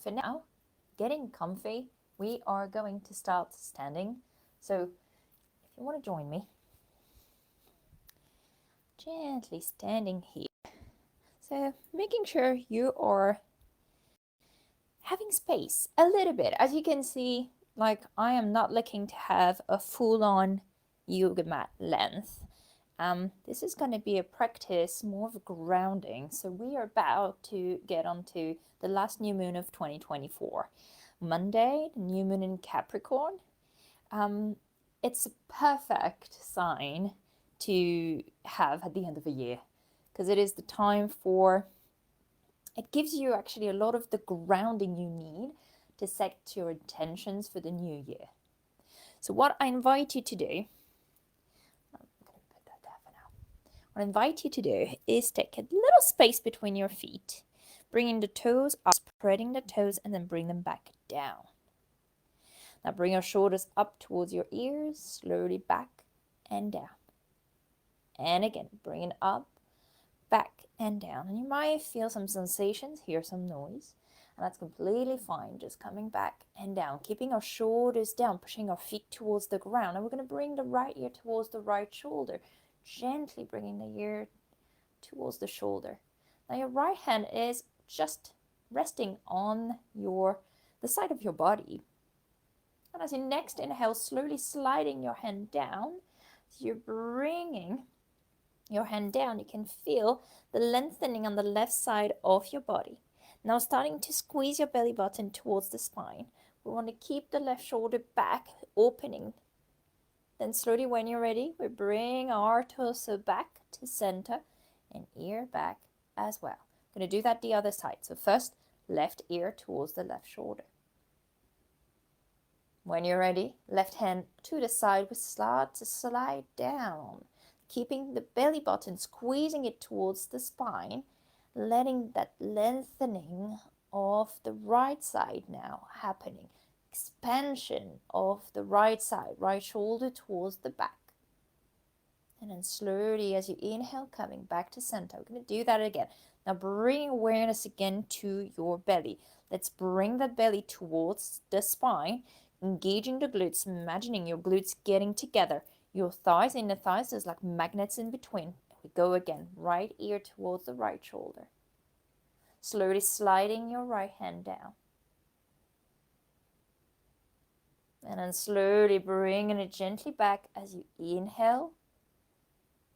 For now, getting comfy, we are going to start standing. So if you want to join me, gently standing here. So making sure you are having space a little bit. As you can see, like I am not looking to have a full-on yoga mat length. This is going to be a practice more of grounding. So we are about to get onto the last new moon of 2024. Monday, the new moon in Capricorn. It's a perfect sign to have at the end of a year because it is the time for, it gives you actually a lot of the grounding you need to set your intentions for the new year. So what I invite you to do, what I invite you to do is take a little space between your feet, bringing the toes up, spreading the toes, and then bring them back down. Now bring your shoulders up towards your ears, slowly back and down. And again, bring it up, back and down. And you might feel some sensations, hear some noise. And that's completely fine. Just coming back and down, keeping our shoulders down, pushing our feet towards the ground. And we're going to bring the right ear towards the right shoulder, gently bringing the ear towards the shoulder. Now your right hand is just resting on the side of your body. And as you next inhale, slowly sliding your hand down, so you're bringing your hand down, you can feel the lengthening on the left side of your body. Now starting to squeeze your belly button towards the spine. We want to keep the left shoulder back, opening. Then slowly when you're ready, we bring our torso back to center and ear back as well. I'm going to do that the other side. So first, left ear towards the left shoulder. When you're ready, left hand to the side, we start to slide down, keeping the belly button, squeezing it towards the spine, letting that lengthening of the right side now happening. Expansion of the right side, right shoulder towards the back. And then slowly as you inhale, coming back to center. We're going to do that again. Now bring awareness again to your belly. Let's bring that belly towards the spine, engaging the glutes, imagining your glutes getting together. Your thighs, inner thighs, there's like magnets in between. We go again, right ear towards the right shoulder. Slowly sliding your right hand down. And then slowly bringing it gently back as you inhale,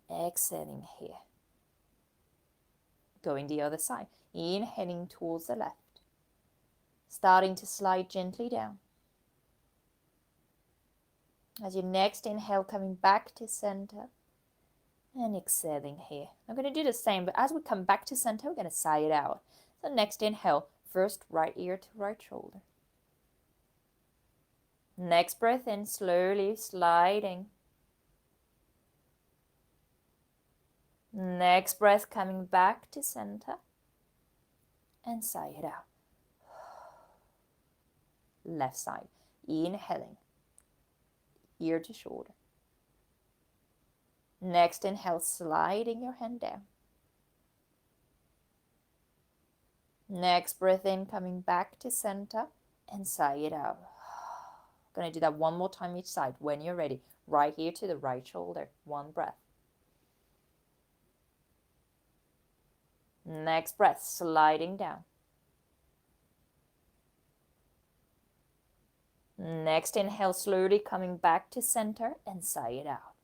exhaling here. Going the other side, inhaling towards the left. Starting to slide gently down. As you next inhale, coming back to center and exhaling here. I'm going to do the same, but as we come back to center, we're going to sigh it out. So next inhale, first right ear to right shoulder. Next breath in, slowly sliding. Next breath coming back to center and sigh it out. Left side, inhaling, ear to shoulder. Next inhale, sliding your hand down. Next breath in, coming back to center and sigh it out. Going to do that one more time each side. When you're ready, right here to the right shoulder. One breath. Next breath, sliding down. Next inhale, slowly coming back to center and sigh it out.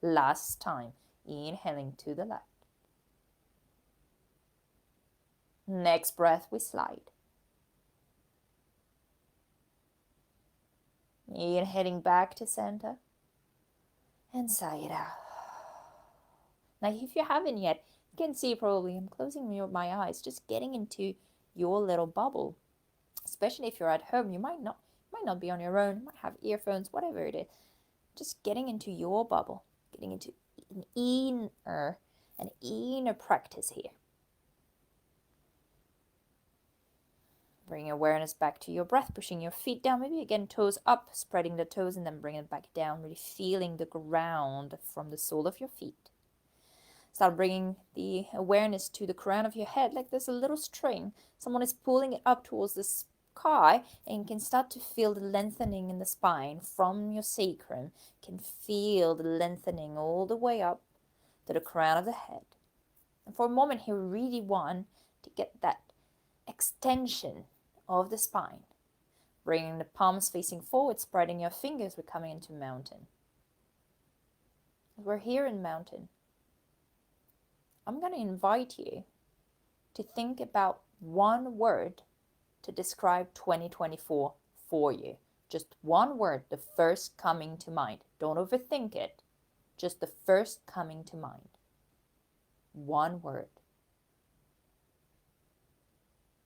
Last time, inhaling to the left. Next breath, we slide. Inhaling back to center and sigh it out. Now, if you haven't yet, you can see probably I'm closing my eyes, just getting into your little bubble. Especially if you're at home, you might not be on your own, you might have earphones, whatever it is. Just getting into your bubble, getting into an inner practice here. Bring awareness back to your breath, pushing your feet down, maybe again toes up, spreading the toes and then bring it back down, really feeling the ground from the sole of your feet. Start bringing the awareness to the crown of your head, like there's a little string. Someone is pulling it up towards the sky, and you can start to feel the lengthening in the spine from your sacrum. You can feel the lengthening all the way up to the crown of the head. And for a moment here, we really want to get that extension of the spine. Bringing the palms facing forward, spreading your fingers, we're coming into mountain. We're here in mountain. I'm going to invite you to think about one word to describe 2024 for you. Just one word, the first coming to mind. Don't overthink it. Just the first coming to mind. One word.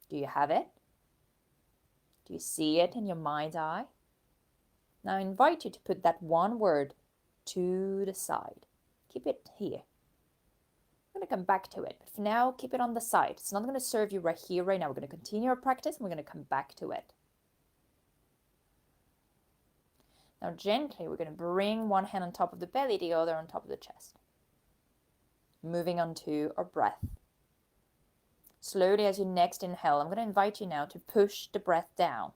Do you have it? Do you see it in your mind's eye? Now I invite you to put that one word to the side. Keep it here. I'm going to come back to it, but for now, keep it on the side. It's not going to serve you right here, right now. We're going to continue our practice, and we're going to come back to it. Now, gently, we're going to bring one hand on top of the belly, the other on top of the chest. Moving on to our breath. Slowly, as you next inhale, I'm going to invite you now to push the breath down.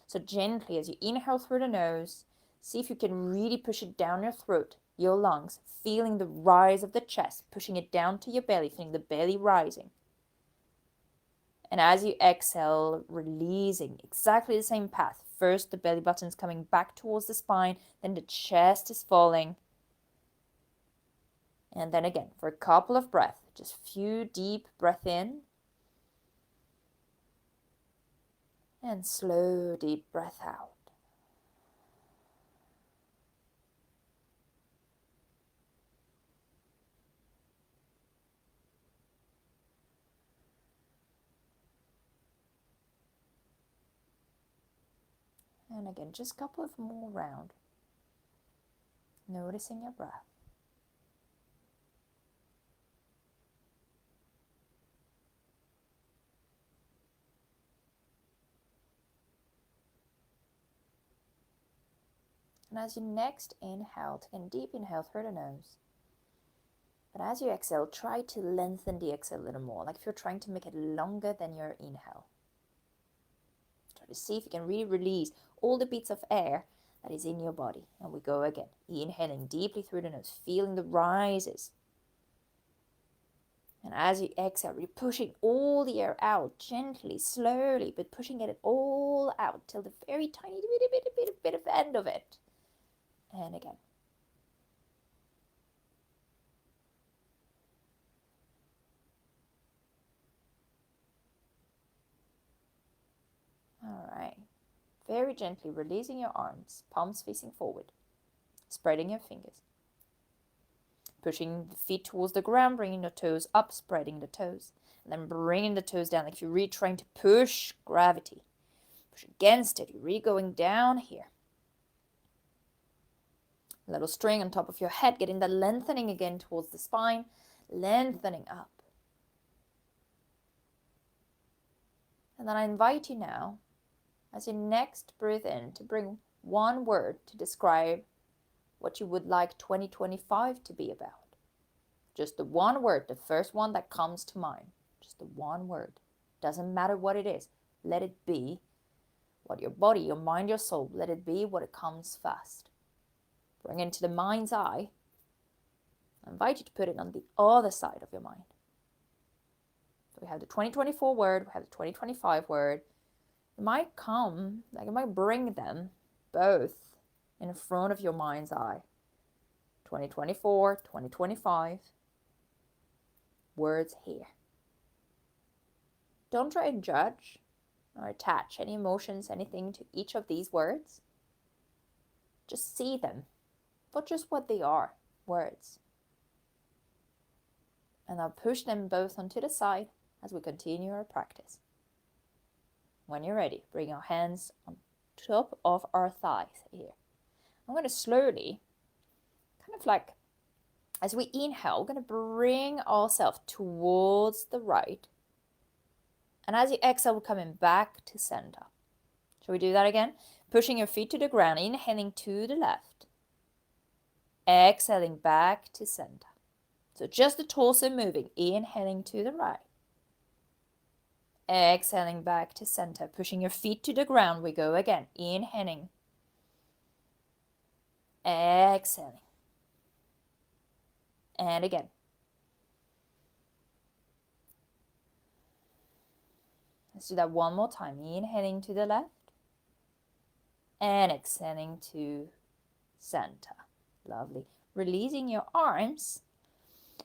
So gently, as you inhale through the nose, see if you can really push it down your throat, your lungs, feeling the rise of the chest, pushing it down to your belly, feeling the belly rising. And as you exhale, releasing exactly the same path. First, the belly button is coming back towards the spine, then the chest is falling. And then again, for a couple of breaths, just a few deep breaths in. And slow, deep breath out. And again, just a couple of more rounds. Noticing your breath. And as you next inhale, take a deep inhale through the nose. But as you exhale, try to lengthen the exhale a little more, like if you're trying to make it longer than your inhale. Try to see if you can really release all the bits of air that is in your body. And we go again, inhaling deeply through the nose, feeling the rises. And as you exhale, really pushing all the air out gently, slowly, but pushing it all out till the very tiny bit of end of it. And again. All right. Very gently releasing your arms, palms facing forward, spreading your fingers. Pushing the feet towards the ground, bringing the toes up, spreading the toes. And then bringing the toes down, like you're really trying to push gravity. Push against it, you're really going down here. A little string on top of your head, getting that lengthening again towards the spine, lengthening up. And then I invite you now, as you next breathe in, to bring one word to describe what you would like 2025 to be about. Just the one word, the first one that comes to mind. Just the one word. Doesn't matter what it is. Let it be what your body, your mind, your soul, let it be what it comes first. Bring it into the mind's eye. I invite you to put it on the other side of your mind. So we have the 2024 word, we have the 2025 word. It might come, like it might bring them both in front of your mind's eye. 2024, 2025. Words here. Don't try and judge or attach any emotions, anything to each of these words. Just see them for just what they are, words. And I'll push them both onto the side as we continue our practice. When you're ready, bring your hands on top of our thighs here. I'm going to slowly, kind of like, as we inhale, we're going to bring ourselves towards the right. And as you exhale, we're coming back to center. Shall we do that again? Pushing your feet to the ground, inhaling to the left. Exhaling back to center. So just the torso moving, inhaling to the right. Exhaling back to center, pushing your feet to the ground. We go again, inhaling. Exhaling. And again. Let's do that one more time. Inhaling to the left. And exhaling to center. Lovely. Releasing your arms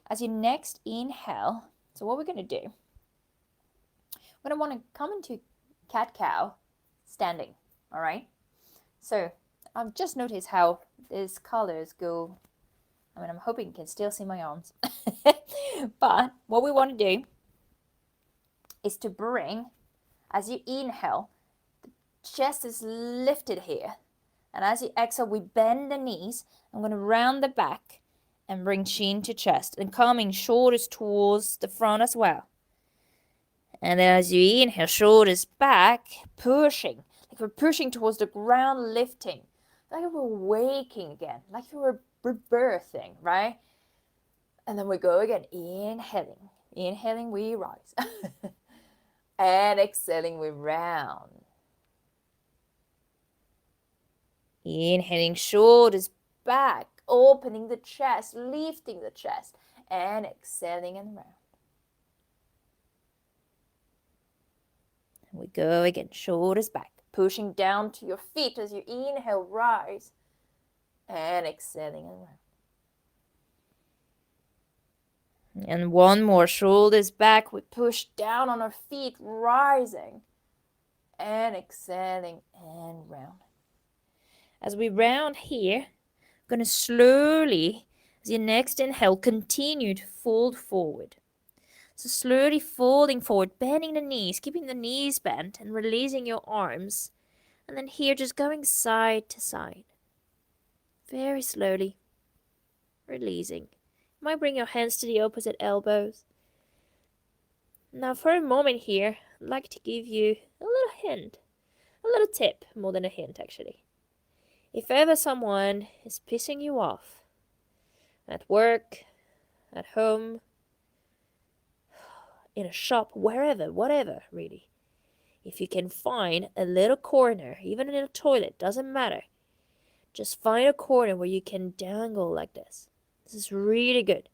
as you next inhale. So what we're going to do, we're going to want to come into cat-cow standing. All right. So I've just noticed how these colors go. I mean, I'm hoping you can still see my arms. But what we want to do is to bring, as you inhale, the chest is lifted here. And as you exhale, we bend the knees. I'm going to round the back and bring chin to chest. And coming shoulders towards the front as well. And then as you inhale, shoulders back, pushing. Like we're pushing towards the ground, lifting. Like we're waking again. Like we're rebirthing, right? And then we go again, inhaling. Inhaling, we rise. And exhaling, we round. Inhaling, shoulders back, opening the chest, lifting the chest, and exhaling and round. And we go again, shoulders back, pushing down to your feet as you inhale, rise, and exhaling and round. And one more, shoulders back, we push down on our feet, rising, and exhaling and round. As we round here, I'm going to slowly, as your next inhale, continue to fold forward. So slowly folding forward, bending the knees, keeping the knees bent and releasing your arms. And then here, just going side to side. Very slowly, releasing. You might bring your hands to the opposite elbows. Now for a moment here, I'd like to give you a little hint, a little tip, more than a hint actually. If ever someone is pissing you off, at work, at home, in a shop, wherever, whatever, really. If you can find a little corner, even in a toilet, doesn't matter. Just find a corner where you can dangle like this. This is really good.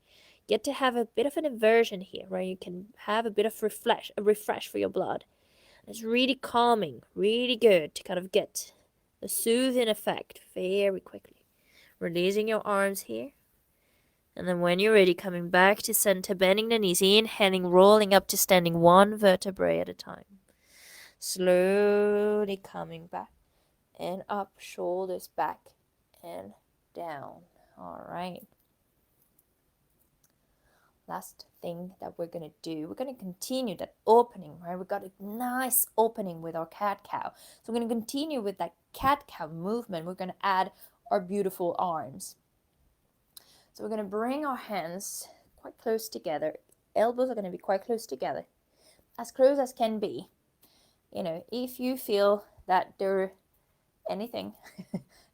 Get to have a bit of an inversion here, where you can have a bit of a refresh for your blood. It's really calming, really good to kind of get a soothing effect very quickly. Releasing your arms here. And then when you're ready, coming back to center, bending the knees, inhaling, rolling up to standing one vertebrae at a time. Slowly coming back and up, shoulders back and down. All right. Last thing that we're going to do, we're going to continue that opening, right? We've got a nice opening with our cat-cow. So we're going to continue with that cat-cow movement. We're going to add our beautiful arms. So we're going to bring our hands quite close together. Elbows are going to be quite close together. As close as can be. You know, if you feel that there anything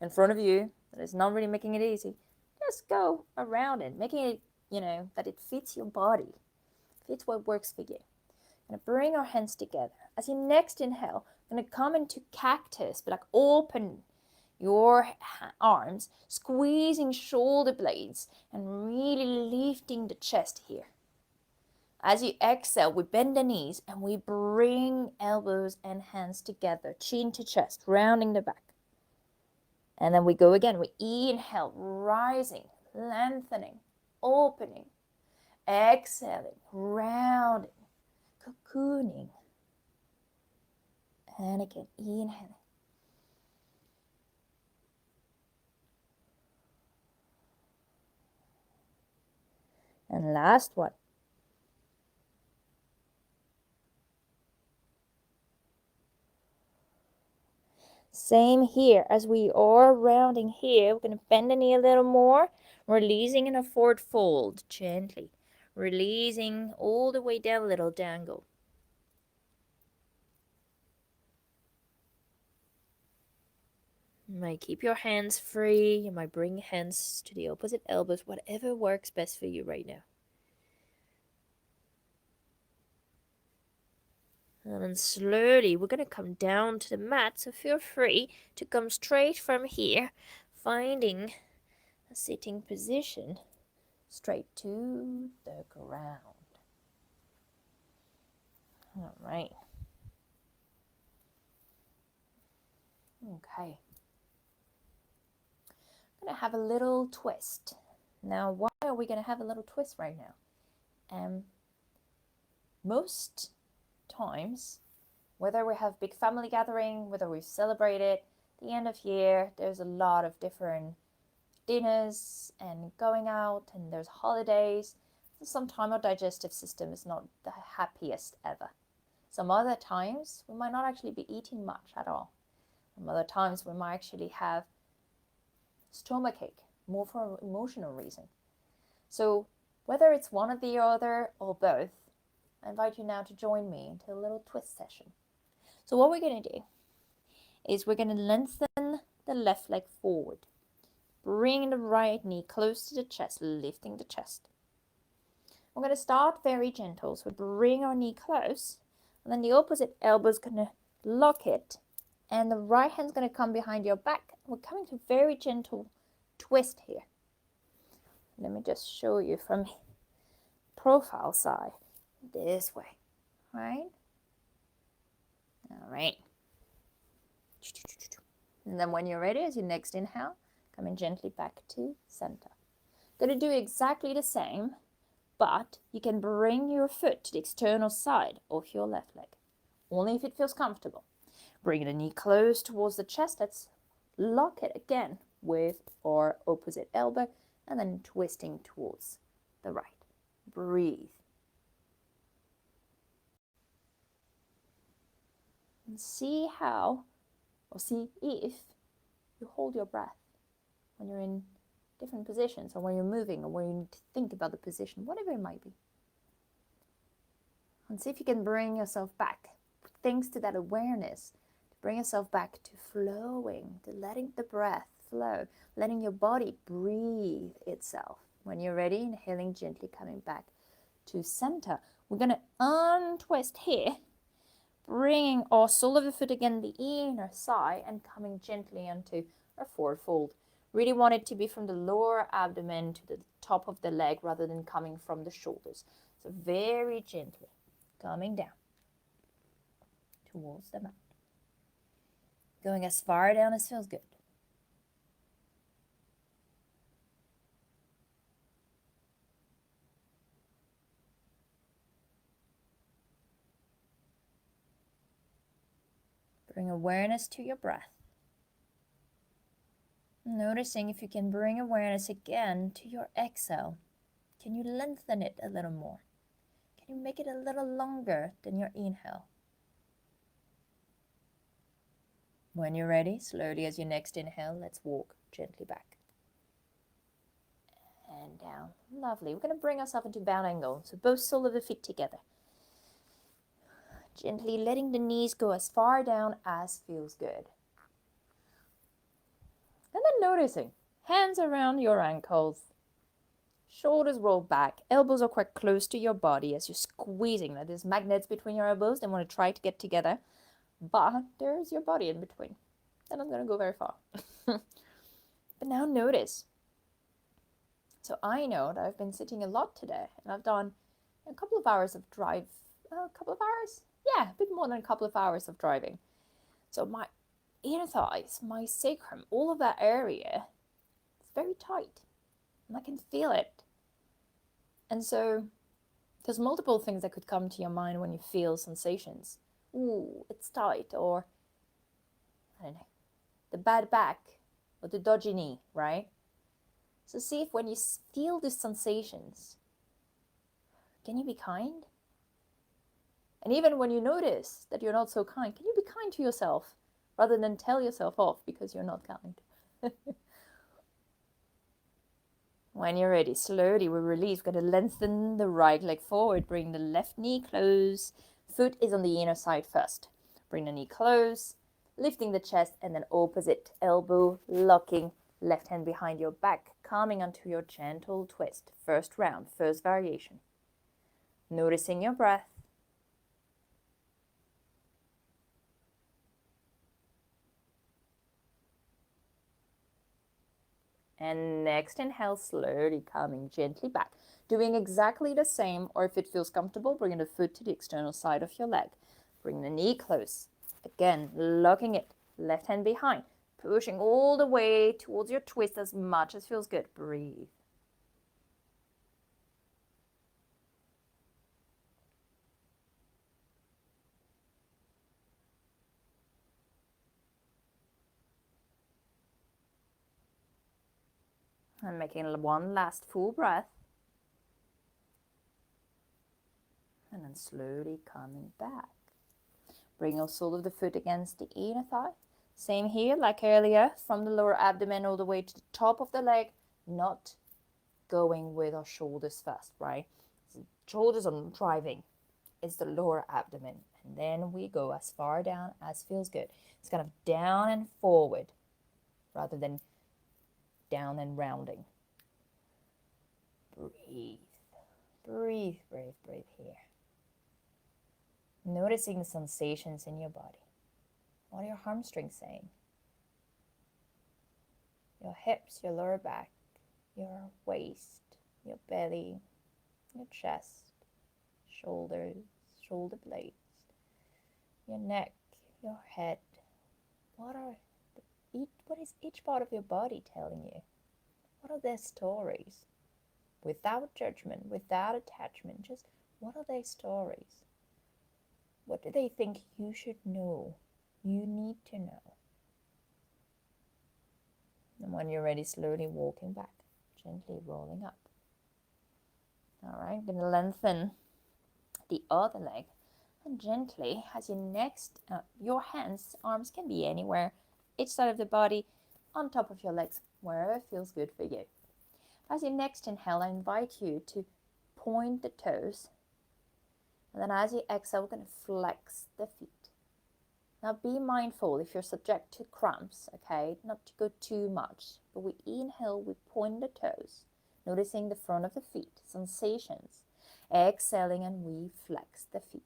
in front of you that is not really making it easy, just go around it, making it, you know, that it fits your body, fits what works for you. We're going to bring our hands together. As you next inhale, we're going to come into cactus, but like open your arms, squeezing shoulder blades and really lifting the chest here. As you exhale, we bend the knees and we bring elbows and hands together, chin to chest, rounding the back. And then we go again. We inhale, rising, lengthening, opening, exhaling, rounding, cocooning. And again, inhaling. And last one. Same here. As we are rounding here, we're going to bend the knee a little more, releasing in a forward fold, gently. Releasing all the way down, a little dangle. You might keep your hands free. You might bring hands to the opposite elbows, whatever works best for you right now. And then slowly we're going to come down to the mat, so feel free to come straight from here, finding a sitting position straight to the ground. All right. Okay. I'm going to have a little twist. Now, why are we going to have a little twist right now? Most times, whether we have big family gathering, whether we've celebrated the end of year, there's a lot of different dinners and going out, and there's holidays. Sometimes our digestive system is not the happiest ever. Some other times we might not actually be eating much at all. Some other times we might actually have stomachache, more for emotional reason. So whether it's one or the other or both, I invite you now to join me into a little twist session. So what we're going to do is we're going to lengthen the left leg forward, bring the right knee close to the chest, lifting the chest. We're going to start very gentle, so bring our knee close, and then the opposite elbow is going to lock it, and the right hand's going to come behind your back. We're coming to a very gentle twist here. Let me just show you from profile side, this way, right? All right. And then when you're ready, as your next inhale, coming gently back to center. Going to do exactly the same, but you can bring your foot to the external side of your left leg, only if it feels comfortable. Bring the knee close towards the chest. Let's lock it again with our opposite elbow and then twisting towards the right. Breathe. And see how, or see if you hold your breath when you're in different positions, or when you're moving, or when you need to think about the position, whatever it might be. And see if you can bring yourself back, thanks to that awareness, to bring yourself back to flowing, to letting the breath flow, letting your body breathe itself. When you're ready, inhaling gently, coming back to center. We're going to untwist here, bringing our sole of the foot again, the inner side, and coming gently onto our forward fold. Really want it to be from the lower abdomen to the top of the leg rather than coming from the shoulders. So very gently coming down towards the mat. Going as far down as feels good. Bring awareness to your breath. Noticing if you can bring awareness again to your exhale. Can you lengthen it a little more? Can you make it a little longer than your inhale? When you're ready, slowly as your next inhale, let's walk gently back. And down. Lovely. We're going to bring ourselves into bound angle. So both soles of the feet together. Gently letting the knees go as far down as feels good. And then noticing hands around your ankles, shoulders rolled back, elbows are quite close to your body as you're squeezing. Like there's magnets between your elbows. They want to try to get together, but there's your body in between. They're not going to go very far. But now notice. So I know that I've been sitting a lot today, and I've done a couple of hours of drive. A couple of hours? Yeah, a bit more than a couple of hours of driving. So my inner thighs, my sacrum, all of that area is very tight, and I can feel it. And so there's multiple things that could come to your mind when you feel sensations. Ooh, it's tight, or I don't know, the bad back or the dodgy knee, right? So see if when you feel these sensations, can you be kind? And even when you notice that you're not so kind, can you be kind to yourself rather than tell yourself off because you're not kind? When you're ready, slowly we release. We're going to lengthen the right leg forward. Bring the left knee close. Foot is on the inner side first. Bring the knee close, lifting the chest, and then opposite elbow locking. Left hand behind your back, coming onto your gentle twist. First round, first variation. Noticing your breath. And next inhale, slowly coming gently back. Doing exactly the same, or if it feels comfortable, bringing the foot to the external side of your leg. Bring the knee close. Again, locking it. Left hand behind. Pushing all the way towards your twist as much as feels good. Breathe. And making one last full breath. And then slowly coming back. Bring your sole of the foot against the inner thigh. Same here, like earlier, from the lower abdomen all the way to the top of the leg, not going with our shoulders first, right? So shoulders are driving. It's the lower abdomen. And then we go as far down as feels good. It's kind of down and forward rather than down and rounding. Breathe. Breathe, breathe, breathe here. Noticing the sensations in your body. What are your hamstrings saying? Your hips, your lower back, your waist, your belly, your chest, shoulders, shoulder blades, your neck, your head. What is each part of your body telling you? What are their stories? Without judgment, without attachment, just what are their stories? What do they think you should know? You need to know. And when you're ready, slowly walking back, gently rolling up. All right, going to lengthen the other leg. And gently, as your hands, arms can be anywhere, each side of the body, on top of your legs, wherever feels good for you. As you next inhale, I invite you to point the toes. And then as you exhale, we're going to flex the feet. Now be mindful if you're subject to cramps, okay, not to go too much. But we inhale, we point the toes, noticing the front of the feet, sensations. Exhaling and we flex the feet.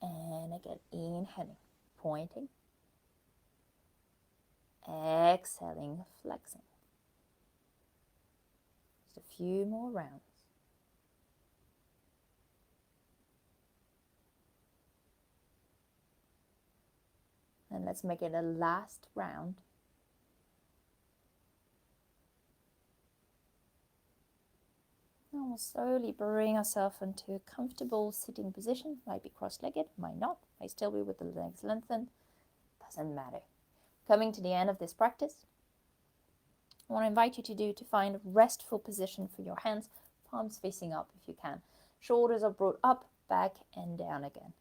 And again, inhaling, pointing. Exhaling, flexing. Just a few more rounds. And let's make it a last round. And we'll slowly bring ourselves into a comfortable sitting position. Might be cross-legged, might not, might still be with the legs lengthened. Doesn't matter. Coming to the end of this practice, I want to invite you to find a restful position for your hands, palms facing up if you can. Shoulders are brought up, back, and down again.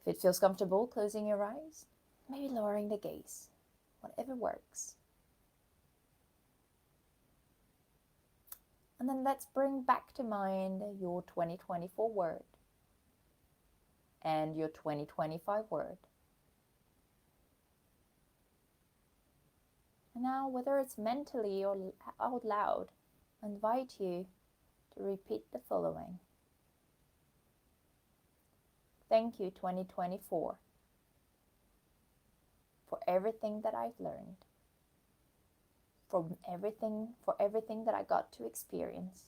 If it feels comfortable, closing your eyes, maybe lowering the gaze, whatever works. And then let's bring back to mind your 2024 word and your 2025 word. And now, whether it's mentally or out loud, I invite you to repeat the following. Thank you, 2024, for everything that I've learned, for everything that I got to experience,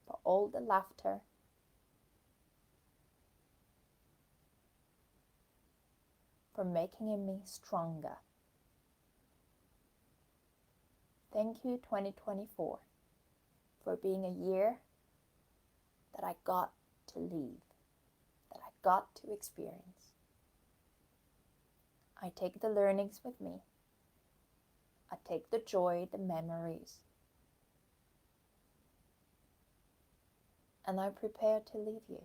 for all the laughter, for making me stronger. Thank you, 2024, for being a year that I got to live, that I got to experience. I take the learnings with me. I take the joy, the memories, and I prepare to leave you.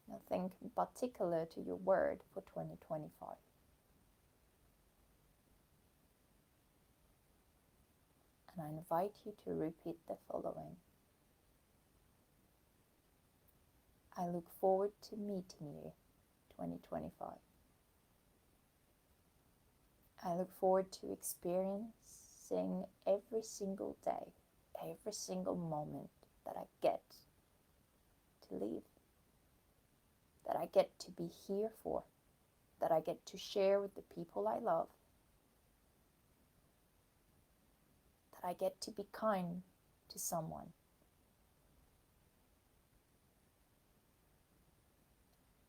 Now think in particular to your word for 2025. And I invite you to repeat the following. I look forward to meeting you, 2025. I look forward to experiencing every single day, every single moment that I get to live, that I get to be here for, that I get to share with the people I love, that I get to be kind to someone.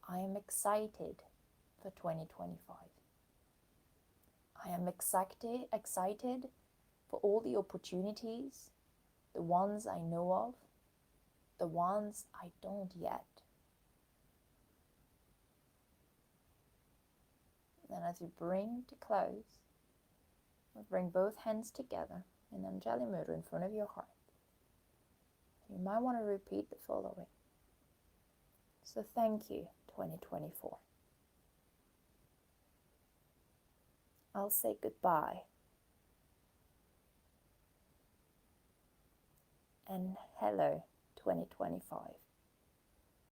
I am excited for 2025. I am excited for all the opportunities, the ones I know of, the ones I don't yet. And as you bring to close, bring both hands together in Anjali Mudra in front of your heart. You might want to repeat the following. So thank you, 2024. I'll say goodbye. And hello, 2025.